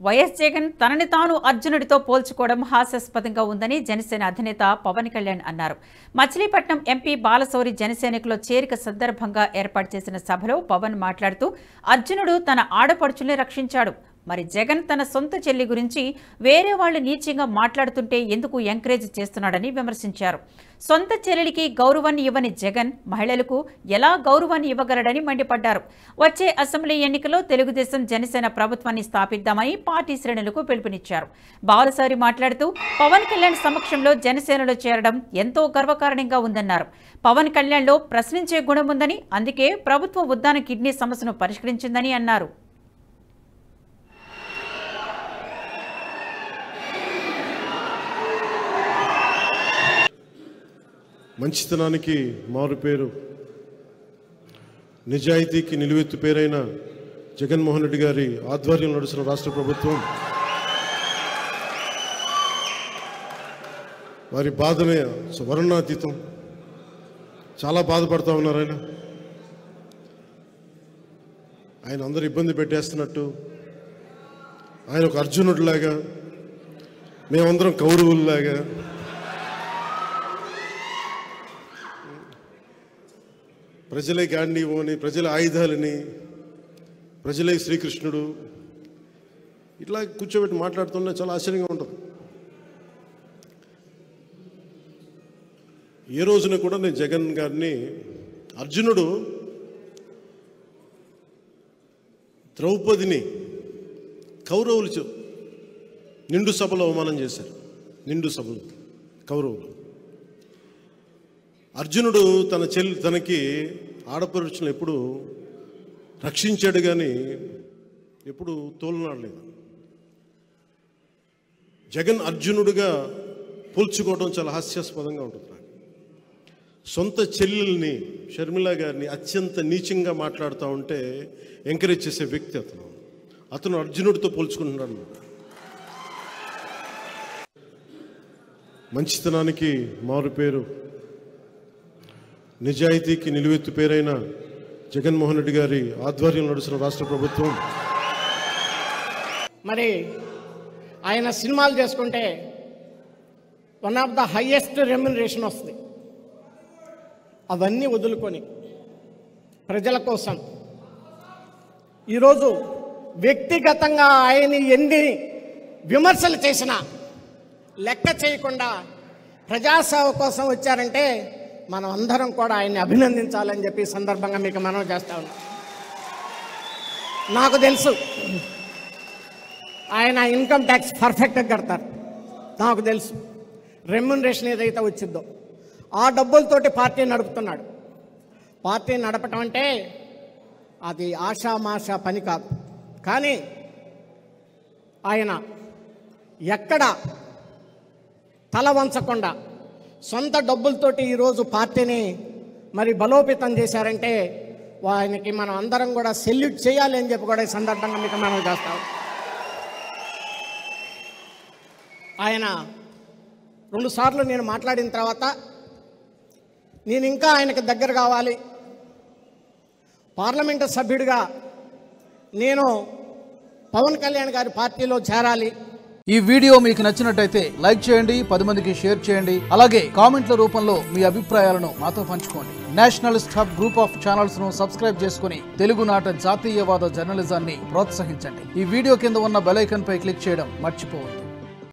YS Jagan తనని తాను అర్జునుడితో పోల్చుకోవడం హాస్యాస్పదంగా ఉందని జనసేన అధినేత పవన్ కళ్యాణ్ అన్నారు. మచిలీపట్నం ఎంపీ బాలశౌరి జనసేనకులో చేరిక సందర్భంగా ఏర్పాటు చేసిన సభలో పవన్ మాట్లాడుతూ అర్జునుడు తన ఆడపడుచుల్ని రక్షించాడు, మరి జగన్ తన సొంత చెల్లి గురించి వేరే వాళ్ళు నీచంగా మాట్లాడుతుంటే ఎందుకు ఎంకరేజ్ చేస్తున్నాడని విమర్శించారు. సొంత చెల్లెలికి గౌరవాన్ని ఇవ్వని జగన్ మహిళలకు ఎలా గౌరవాన్ని ఇవ్వగలడని మండిపడ్డారు. వచ్చే అసెంబ్లీ ఎన్నికల్లో తెలుగుదేశం జనసేన ప్రభుత్వాన్ని స్థాపిద్దామని పార్టీ శ్రేణులకు పిలుపునిచ్చారు. బాలశౌరి మాట్లాడుతూ పవన్ కళ్యాణ్ సమక్షంలో జనసేనలో చేరడం ఎంతో గర్వకారణంగా ఉందన్నారు. పవన్ కళ్యాణ్లో ప్రశ్నించే గుణం ఉందని, అందుకే ప్రభుత్వం ఉద్దాన కిడ్నీ సమస్యను పరిష్కరించిందని అన్నారు. మంచితనానికి మారు పేరు, నిజాయితీకి నిలువెత్తు పేరైన జగన్మోహన్ రెడ్డి గారి ఆధ్వర్యంలో నడుస్తున్న రాష్ట్ర ప్రభుత్వం వారి బాధనే వర్ణనాతీతం. చాలా బాధపడుతూ ఉన్నారు. ఆయన అందరు ఇబ్బంది పెట్టేస్తున్నట్టు, ఆయన ఒక అర్జునుడిలాగా, మేమందరం కౌరవుల్లాగా, ప్రజలే గాంధీవని, ప్రజల ఆయుధాలని, ప్రజలే శ్రీకృష్ణుడు, ఇట్లా కూర్చోబెట్టి మాట్లాడుతున్నా చాలా ఆశ్చర్యంగా ఉంటుంది. ఏ రోజున కూడా నేను జగన్ గారిని అర్జునుడు ద్రౌపదిని కౌరవులు నిండు సభలో అవమానం చేశారు. నిండు సభలు కౌరవులు. అర్జునుడు తనకి ఆడపడుచులను ఎప్పుడు రక్షించాడు కానీ ఎప్పుడు తోలునాడలేదు. జగన్ అర్జునుడిగా పోల్చుకోవడం చాలా హాస్యాస్పదంగా ఉంటుంది. సొంత చెల్లెల్ని షర్మిల గారిని అత్యంత నీచంగా మాట్లాడుతూ ఉంటే ఎంకరేజ్ చేసే వ్యక్తి అతను అర్జునుడితో పోల్చుకుంటున్నాడు. మంచితనానికి మారు పేరు, నిజాయితీకి నిలువెత్తు పేరైన జగన్మోహన్ రెడ్డి గారి ఆధ్వర్యంలో నడుస్తున్న రాష్ట్ర ప్రభుత్వం మరి ఆయన సినిమాలు చేసుకుంటే one of the highest remuneration వస్తుంది. అవన్నీ వదులుకొని ప్రజల కోసం ఈరోజు వ్యక్తిగతంగా ఆయన ఎన్ని విమర్శలు చేసినా లెక్క చేయకుండా ప్రజాసేవ కోసం వచ్చారంటే మనం అందరం కూడా ఆయన్ని అభినందించాలని చెప్పి సందర్భంగా మీకు మనవి చేస్తా ఉన్నాం. నాకు తెలుసు ఆయన ఇన్కమ్ ట్యాక్స్ పర్ఫెక్ట్గా కడతారు. నాకు తెలుసు రెమ్యునరేషన్ ఏదైతే వచ్చిందో ఆ డబ్బులతోటి పార్టీ నడుపుతున్నాడు. పార్టీ నడపటం అంటే అది ఆషామాషా పని కాదు. కానీ ఆయన ఎక్కడ తల వంచకుండా సొంత డబ్బులతోటి ఈరోజు పార్టీని మరి బలోపేతం చేశారంటే ఆయనకి మనం అందరం కూడా సెల్యూట్ చేయాలి అని చెప్పి కూడా ఈ సందర్భంగా మీకు మనం చేస్తాం. ఆయన 2 సార్లు నేను మాట్లాడిన తర్వాత నేను ఇంకా ఆయనకు దగ్గర కావాలి, పార్లమెంటు సభ్యుడిగా నేను పవన్ కళ్యాణ్ గారి పార్టీలో చేరాలి. ఈ వీడియో మీకు నచ్చినట్టయితే లైక్ చేయండి, 10 మందికి షేర్ చేయండి. అలాగే కామెంట్ల రూపంలో మీ అభిప్రాయాలను మాతో పంచుకోండి. Nationalist hub group of channels ను సబ్స్క్రైబ్ చేసుకుని తెలుగునాట జాతీయవాద జర్నలిజాన్ని ప్రోత్సహించండి. ఈ వీడియో కింద ఉన్న బెల్ ఐకాన్ పై క్లిక్ చేయడం మర్చిపోవద్దు.